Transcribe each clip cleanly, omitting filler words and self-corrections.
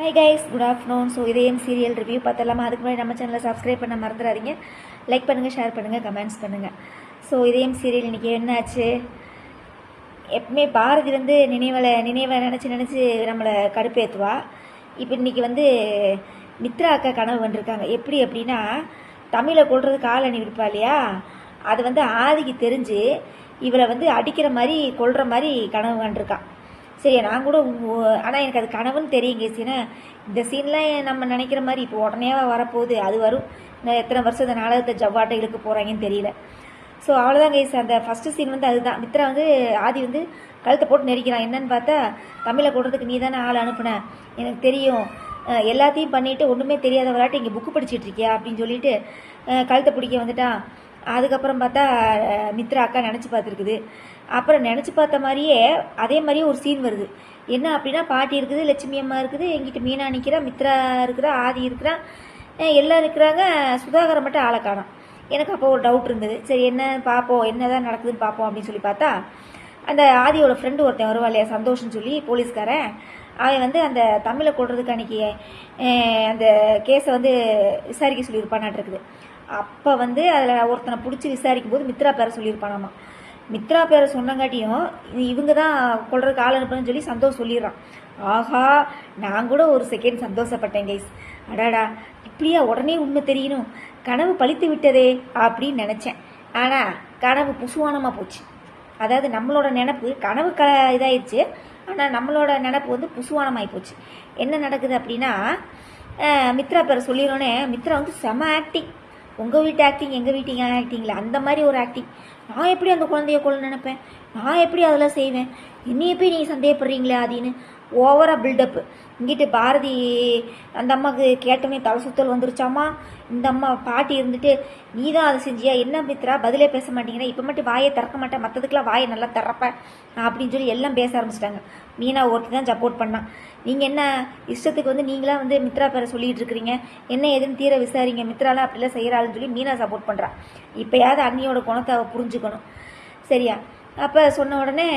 Hi guys, good afternoon. So இதயம் serial review பார்த்தலாமா? அதுக்கு முன்னாடி நம்ம சேனலை சப்ஸ்கிரைப் பண்ண மறந்துடாதீங்க. லைக் பண்ணுங்கள், ஷேர் பண்ணுங்கள், கமெண்ட்ஸ் பண்ணுங்கள். ஸோ இதயம் சீரியல் இன்றைக்கி என்னாச்சு? எப்பவுமே பாரதி வந்து நினைவை நினச்சி நம்மளை கடுப்பேற்றுவா. இப்போ இன்றைக்கி வந்து மித்ரா அக்கா கனவு வந்திருக்காங்க. எப்படி அப்படின்னா, தமிழை கொள்றதுக்கு ஆள் அனுப்பியிருப்பா இல்லையா, அது வந்து ஆதிக்கு தெரிஞ்சு இவளை வந்து அடிக்கிற மாதிரி கொள்கிற மாதிரி கனவு கண்டிருக்கான். சரி, நான் கூட ஆனால் எனக்கு அது கனவுன்னு தெரியும் கேசினா. இந்த சீன்லாம் நம்ம நினைக்கிற மாதிரி இப்போ உடனே வரப்போகுது, அது வரும். எத்தனை வருஷம் இந்த நாடகத்தை ஜவ்வாட்டை இழுக்க போகிறாங்கன்னு தெரியல. ஸோ அவ்வளோதான் கேஸ். அந்த ஃபஸ்ட்டு சீன் வந்து அதுதான். மித்ரா வந்து ஆதி வந்து கழுத்தை போட்டு நெரிக்கிறான். என்னன்னு பார்த்தா, தமிழை கொடுறதுக்கு நீ தானே ஆள் அனுப்புன, எனக்கு தெரியும், எல்லாத்தையும் பண்ணிவிட்டு ஒன்றுமே தெரியாத விளையாட்டு இங்கே புக்கு படிச்சுட்டு இருக்கியா அப்படின்னு சொல்லிட்டு கழுத்தை பிடிக்க வந்துட்டான். அதுக்கப்புறம் பார்த்தா மித்ரா அக்கா நினச்சி பார்த்துருக்குது. அப்புறம் நினச்சி பார்த்த மாதிரியே அதே மாதிரியே ஒரு சீன் வருது. என்ன அப்படின்னா, பாட்டி இருக்குது, லட்சுமி அம்மா இருக்குது, எங்கிட்ட மீனா நிற்கிறா, மித்ரா இருக்கிறா, ஆதி இருக்கிறா, எல்லாம் இருக்கிறாங்க. சுதாகரை மட்டும் ஆளை காணோம். எனக்கு அப்போ ஒரு டவுட் இருந்தது. சரி, என்ன பார்ப்போம், என்ன தான் நடக்குதுன்னு பார்ப்போம் அப்படின்னு சொல்லி பார்த்தா, அந்த ஆதியோட ஃப்ரெண்டு ஒருத்தன் வருவா இல்லையா, சந்தோஷம்னு சொல்லி போலீஸ்காரன், அவன் வந்து அந்த தமிழை கொள்றதுக்கு அன்றைக்கி அந்த கேஸை வந்து விசாரிக்க சொல்லியிருப்பானாட்டு. அப்போ வந்து அதில் ஒருத்தனை பிடிச்சி விசாரிக்கும் போது மித்ரா பேரை சொல்லியிருப்பானாமா. மித்ரா பேரை சொன்னங்காட்டியும் இவங்க தான் கொள்றதுக்கு ஆள் அனுப்புன்னு சொல்லி சந்தோஷம் சொல்லிடுறான். ஆஹா, நான் கூட ஒரு செகண்ட் சந்தோஷப்பட்டேன் கைஸ். அடாடா, இப்படியா உடனே உண்மை தெரியணும், கனவு பழித்து விட்டதே அப்படின்னு நினச்சேன். ஆனால் கனவு புசுவானமாக போச்சு. அதாவது நம்மளோட நினப்பு கனவு இதாகிடுச்சு, ஆனால் நம்மளோட நினப்பு வந்து புசுவானமாகி போச்சு. என்ன நடக்குது அப்படின்னா, மித்ரா பேரை சொல்லிடுறோன்னே மித்ரா வந்து செம ஆக்டிங். உங்கள் வீட்டு ஆக்டிங், எங்கள் வீட்டு ஆக்டிங்கில் அந்த மாதிரி ஒரு ஆக்டிங். நான் எப்படி அந்த குழந்தைய கொள்ள நினைப்பேன், நான் எப்படி அதெல்லாம் செய்வேன், என்னைய போய் நீங்கள் சந்தேகப்படுறீங்களே அப்படின்னு ஓவராக பில்டப்பு. இங்கிட்டு பாரதி அந்த அம்மாவுக்கு கேட்டோன்னே தலை சுத்தல் வந்துருச்சாமா. இந்த அம்மா பாட்டி இருந்துட்டு, நீ தான் அதை செஞ்சியா, என்ன மித்ரா பதிலே பேச மாட்டேங்கிறேன், இப்போ மட்டும் வாயை திறக்க மாட்டேன், மற்றதுக்கெலாம் வாயை நல்லா திறப்பேன் அப்படின்னு சொல்லி எல்லாம் பேச ஆரம்பிச்சிட்டாங்க. மீனா ஒருத்தி தான் சப்போர்ட் பண்ணான். நீங்கள் என்ன இஷ்டத்துக்கு வந்து நீங்களாம் வந்து மித்ரா பேரை சொல்லிகிட்டு இருக்கிறீங்க, என்ன எதுன்னு தீர விசாரிங்க, மித்ராலாம் அப்படிலாம் செய்கிறாள்னு சொல்லி மீனா சப்போர்ட் பண்ணுறான். இப்போயாவது அண்ணியோட குணத்தை அவள் புரிஞ்சுக்கணும், சரியா? அப்போ சொன்ன உடனே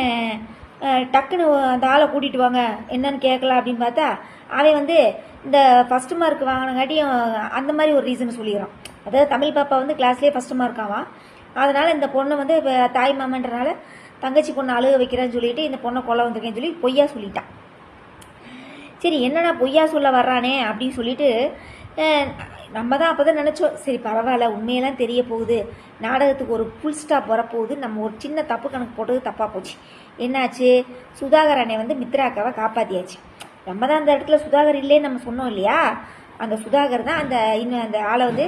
டக்குன்னு அந்த ஆளை கூட்டிகிட்டு வாங்க, என்னன்னு கேட்கலாம் அப்படின்னு பார்த்தா, அவன் வந்து இந்த ஃபஸ்ட்டு மார்க் வாங்கினங்காட்டியும் அந்த மாதிரி ஒரு ரீசன் சொல்லிடுறான். அதாவது தமிழ் பாப்பா வந்து கிளாஸ்லேயே ஃபஸ்ட்டு மார்க் ஆவான், அதனால் இந்த பொண்ணை வந்து இப்போ தாய் மாமன்றனால தங்கச்சி பொண்ணை அழுக வைக்கிறேன்னு சொல்லிட்டு இந்த பொண்ணை கொல்ல வந்திருக்கேன்னு சொல்லி பொய்யா சொல்லிட்டான். சரி, என்னடா பொய்யா சொல்ல வர்றானே அப்படின்னு சொல்லிட்டு நம்ம தான் அப்போ தான் நினச்சோம், சரி பரவாயில்ல, உண்மையெல்லாம் தெரிய போகுது, நாடகத்துக்கு ஒரு ஃபுல் ஸ்டாப் வரப்போகுது, நம்ம ஒரு சின்ன தப்பு கணக்கு போட்டது தப்பாக போச்சு. என்னாச்சு, சுதாகர் அண்ணே வந்து மித்ரா அக்காவை காப்பாற்றியாச்சு. நம்ம தான் அந்த இடத்துல சுதாகர் இல்லைன்னு நம்ம சொன்னோம் இல்லையா, அந்த சுதாகர் தான் அந்த ஆளை வந்து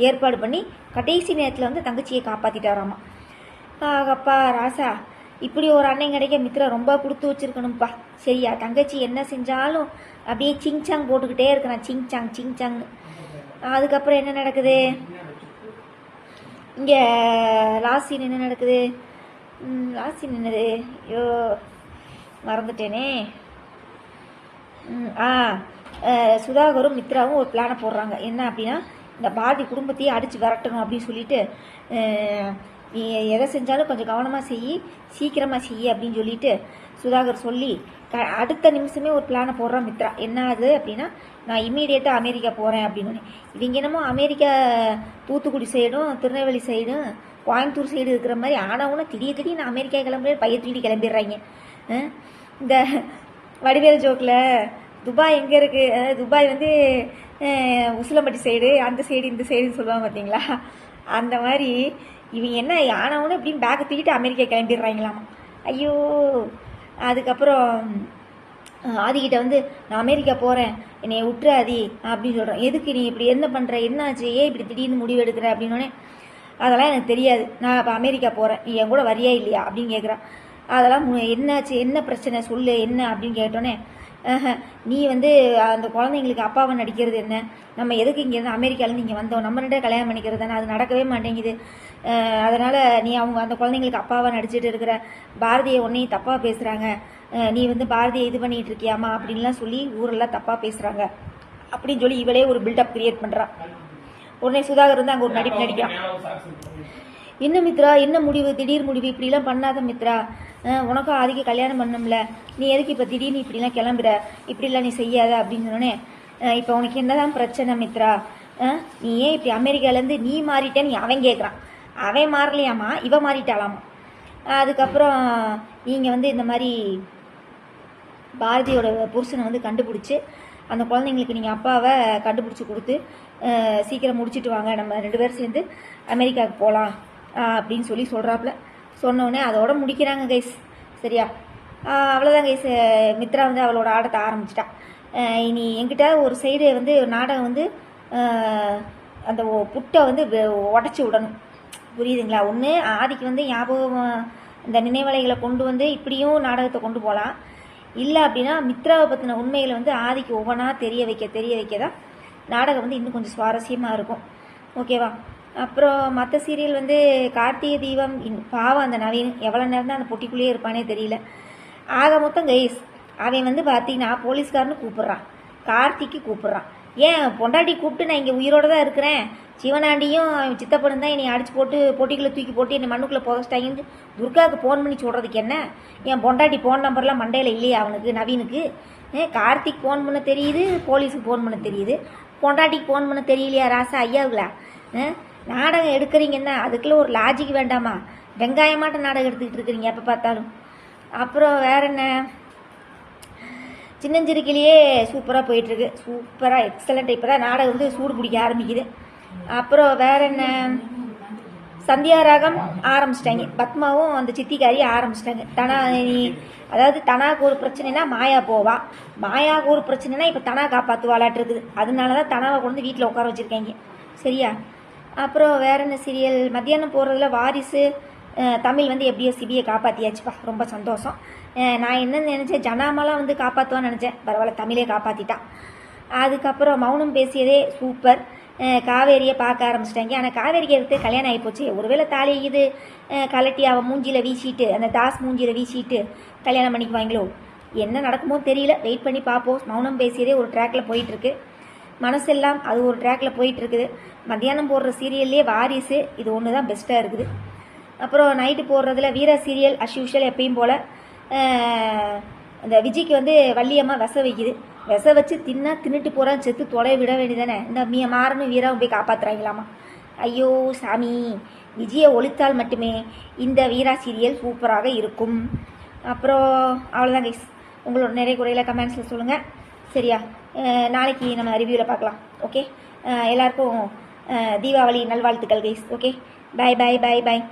ஏற்பாடு பண்ணி கடைசி நேரத்தில் வந்து தங்கச்சியை காப்பாற்றிட்டாராமா. ஆகப்பா ராசா, இப்படி ஒரு அண்ணன் கிடைக்க மித்ரா ரொம்ப கொடுத்து வச்சிருக்கணும்ப்பா. சரியா, தங்கச்சி என்ன செஞ்சாலும் அப்படியே சிங்சாங் போட்டுக்கிட்டே இருக்கிறான், சிங்சாங் சிங்சாங்னு. அதுக்கப்புறம் என்ன நடக்குது இங்கே, லாஸ்ட் சீன் என்ன நடக்குது, லாஸ்ட் சீன் என்னது, ஐயோ மறந்துட்டேனே. சுதாகரும் மித்ராவும் ஒரு பிளானை போடுறாங்க. என்ன அப்படின்னா, இந்த பாரதி குடும்பத்தையே அடித்து விரட்டணும் அப்படின்னு சொல்லிட்டு, நீ எதை செஞ்சாலும் கொஞ்சம் கவனமாக செய்யி, சீக்கிரமாக செய்யி அப்படின்னு சொல்லிட்டு சுதாகர் சொல்லி அடுத்த நிமிஷமே ஒரு பிளானை போடுறான் மித்ரா. என்ன ஆகுது அப்படின்னா, நான் இம்மீடியட்டாக அமெரிக்கா போகிறேன் அப்படின்னு. இவங்க என்னமோ அமெரிக்கா தூத்துக்குடி சைடும் திருநெல்வேலி சைடும் கோயம்புத்தூர் சைடு இருக்கிற மாதிரி ஆனவுன்னா திடீர்னு அமெரிக்கா கிளம்புற பைய தூக்கி கிளம்பிடுறாங்க. இந்த வடிவேல் ஜோக்கில் துபாய் எங்கே இருக்குது, துபாய் வந்து உசிலம்பட்டி சைடு, அந்த சைடு இந்த சைடுன்னு சொல்லுவாங்க பார்த்தீங்களா, அந்த மாதிரி இவங்க என்ன ஆனவுன்னு இப்படின்னு பேக்கை தூக்கிட்டு அமெரிக்கா கிளம்பிடுறாங்களாமா. ஐயோ. அதுக்கப்புறம் ஆதிக்கிட்ட வந்து, நான் அமெரிக்கா போகிறேன், என்னை விட்டுற ஆதி அப்படின்னு சொல்கிறேன். எதுக்கு நீ இப்படி என்ன பண்ணுற, என்னாச்சு, ஏன் இப்படி திடீர்னு முடிவு எடுக்கிற அப்படின்னோடனே, அதெல்லாம் எனக்கு தெரியாது, நான் இப்போ அமெரிக்கா போகிறேன், நீ என் கூட வரியா இல்லையா அப்படின்னு கேட்குறான். அதெல்லாம் என்னாச்சு, என்ன பிரச்சனை சொல்லு என்ன அப்படின்னு கேட்டோன்னே, நீ வந்து அந்த குழந்தைங்களுக்கு அப்பாவை நடிக்கிறது என்ன, நம்ம எதுக்கு இங்கேருந்து அமெரிக்காலேருந்து இங்கே வந்தோம், நம்ம ரெண்டே கல்யாணம் பண்ணிக்கிறது தானே, அது நடக்கவே மாட்டேங்குது, அதனால் நீ அந்த குழந்தைங்களுக்கு அப்பாவை நடிச்சிட்டு இருக்கிற, பாரதியை உன்னையும் தப்பாக பேசுகிறாங்க, நீ வந்து பாரதியை இது பண்ணிகிட்டு இருக்கியாமா அப்படின்லாம் சொல்லி ஊரெல்லாம் தப்பாக பேசுகிறாங்க அப்படின்னு சொல்லி இவளே ஒரு பில்டப் கிரியேட் பண்ணுறான். உடனே சுதாகர் வந்து அங்கே ஒரு நடிப்பு நடிக்கிறான். என்ன மித்ரா, என்ன முடிவு, திடீர் முடிவு, இப்படிலாம் பண்ணாத மித்ரா, உனக்கும் ஆதிக்கு கல்யாணம் பண்ணணும்ல, நீ எதுக்கு இப்போ திடீர்னு இப்படிலாம் கிளம்புற, இப்படிலாம் நீ செய்யாத அப்படின்னு சொன்னோன்னே, இப்போ உனக்கு என்னதான் பிரச்சனை மித்ரா, நீ ஏன் இப்படி அமெரிக்காலேருந்து நீ மாறிட்டேன்னு அவன் கேட்குறான். அவன் மாறலையாமா, இவ மாறிட்டாலாமா. அதுக்கப்புறம் நீங்கள் வந்து இந்த மாதிரி பாரதியோட புருஷனை வந்து கண்டுபிடிச்சி அந்த குழந்தைங்களுக்கு நீங்கள் அப்பாவை கண்டுபிடிச்சி கொடுத்து சீக்கிரம் முடிச்சுட்டு வாங்க, நம்ம 2 பேரும் சேர்ந்து அமெரிக்காவுக்கு போகலாம் அப்படின்னு சொல்லி சொல்கிறாப்புல. சொன்னோடனே அதோட முடிக்கிறாங்க கைஸ். சரியா? அவ்வளோதான் கைஸ். மித்ரா வந்து அவளோட ஆடத்தை ஆரம்பிச்சிட்டா. இனி எங்கிட்ட ஒரு சைடு வந்து நாடகம் வந்து அந்த புட்டை வந்து உடச்சி விடணும். புரியுதுங்களா? ஒன்று ஆதிக்கு வந்து ஞாபகம் இந்த நினைவலைகளை கொண்டு வந்து இப்படியும் நாடகத்தை கொண்டு போகலாம். இல்லை அப்படின்னா மித்ராவை பற்றின உண்மைகளை வந்து ஆதிக்கு ஒவ்வொன்றா தெரிய வைக்க தான் நாடகம் வந்து இன்னும் கொஞ்சம் சுவாரஸ்யமாக இருக்கும். ஓகேவா? அப்புறம் மற்ற சீரியல் வந்து கார்த்திகை தீபம் பாவம் அந்த நவீன் எவ்வளோ நேரம் தான் அந்த பொட்டிக்குள்ளேயே இருப்பானே தெரியல. ஆக மொத்தம் கைஸ், அவன் வந்து பார்த்தீங்கன்னா போலீஸ்காரனு கூப்பிட்றான், கார்த்திக்கு கூப்பிட்றான். ஏன் பொண்டாட்டி கூப்பிட்டு நான் இங்கே உயிரோடு தான் இருக்கிறேன், சிவனாண்டியும் சித்தப்பனும் தான் என்னை அடிச்சு போட்டு பொட்டிக்குள்ளே தூக்கி போட்டு என்னை மண்ணுக்குள்ளே புதைச்சிட்டாங்கன்னு துர்காவுக்கு ஃபோன் பண்ணி சொல்கிறதுக்கு என்ன? என் பொண்டாட்டி ஃபோன் நம்பர்லாம் மண்டையில் இல்லையா அவனுக்கு, நவீனுக்கு? கார்த்திக் ஃபோன் பண்ண தெரியுது, போலீஸுக்கு ஃபோன் பண்ண தெரியுது, பொண்டாட்டிக்கு ஃபோன் பண்ண தெரியலையா ராசா ஐயாவுங்களா? நாடகம் எடுக்கிறீங்கன்னா அதுக்குள்ளே ஒரு லாஜிக் வேண்டாமா? வெங்காயமாட்ட நாடகம் எடுத்துக்கிட்டு இருக்கிறீங்க எப்போ பார்த்தாலும். அப்புறம் வேற என்ன, சின்னஞ்சிறுக்கிலேயே சூப்பராக போயிட்டுருக்கு, சூப்பராக எக்ஸலண்ட். இப்போ தான் நாடகம் வந்து சூடு பிடிக்க ஆரம்பிக்குது. அப்புறம் வேற என்ன, சந்தியாராகம் ஆரம்பிச்சிட்டாங்க, பத்மாவும் அந்த சித்திக்காரியும் ஆரம்பிச்சிட்டாங்க. அதாவது தனாக்கு ஒரு பிரச்சனைனா மாயா போவா, மாயாவுக்கு ஒரு பிரச்சனைனா இப்போ தனா காப்பாற்றுவாளாட்டு இருக்குது. அதனால தான் தனாவை கொண்டு வீட்டில் உட்கார வச்சுருக்காங்க. சரியா? அப்புறம் வேற என்ன சீரியல், மத்தியானம் போகிறதுல வாரிசு தமிழ் வந்து எப்படியோ சிபியை காப்பாற்றியாச்சுப்பா, ரொம்ப சந்தோஷம். நான் என்னன்னு நினச்சேன், ஜனாமெல்லாம் வந்து காப்பாற்றுவான்னு நினச்சேன், பரவாயில்ல தமிழே காப்பாற்றிட்டான். அதுக்கப்புறம் மௌனம் பேசியதே சூப்பர். காவேரியை பார்க்க ஆரம்பிச்சிட்டாங்க. ஆனால் காவேரிக்கு எடுத்து கல்யாணம் ஆகிப்போச்சு. ஒருவேளை தாலி இது கலட்டி அவன் மூஞ்சியில் வீசிட்டு, அந்த தாஸ் மூஞ்சியில் வீசிட்டு கல்யாணம் பண்ணிக்குவாங்களோ, என்ன நடக்குமோ தெரியல, வெயிட் பண்ணி பார்ப்போம். மௌனம் பேசியதே ஒரு ட்ராக்கில் போயிட்டுருக்கு, மனசெல்லாம் அது ஒரு ட்ராக்கில் போயிட்டுருக்குது. மத்தியானம் போடுற சீரியல்லே வாரிசு இது ஒன்று தான் பெஸ்ட்டாக இருக்குது. அப்புறம் நைட்டு போடுறதுல வீரா சீரியல் அஸ்யூஷுவல் எப்பயும் போல். இந்த விஜய்க்கு வந்து வள்ளியம்மா வைக்குது, வச்சு தின்னுட்டு போகிறான், செத்து தொலைய விட வேண்டியதானே. இந்த மாறனும் வீராவும் போய் காப்பாற்றுறாங்களாமா. ஐயோ சாமி, விஜயை ஒழித்தால் மட்டுமே இந்த வீரா சீரியல் சூப்பராக இருக்கும். அப்புறம் அவ்வளோதான் கைஸ். உங்களோட நிறைய குறையில கமெண்ட்ஸில் சொல்லுங்கள். சரியா? நாளைக்கு நம்ம ரிவ்யூவில் பார்க்கலாம். ஓகே, எல்லாருக்கும் தீபாவளி நல்வாழ்த்துக்கள் கைஸ். ஓகே, பாய் பாய் பாய் பாய்.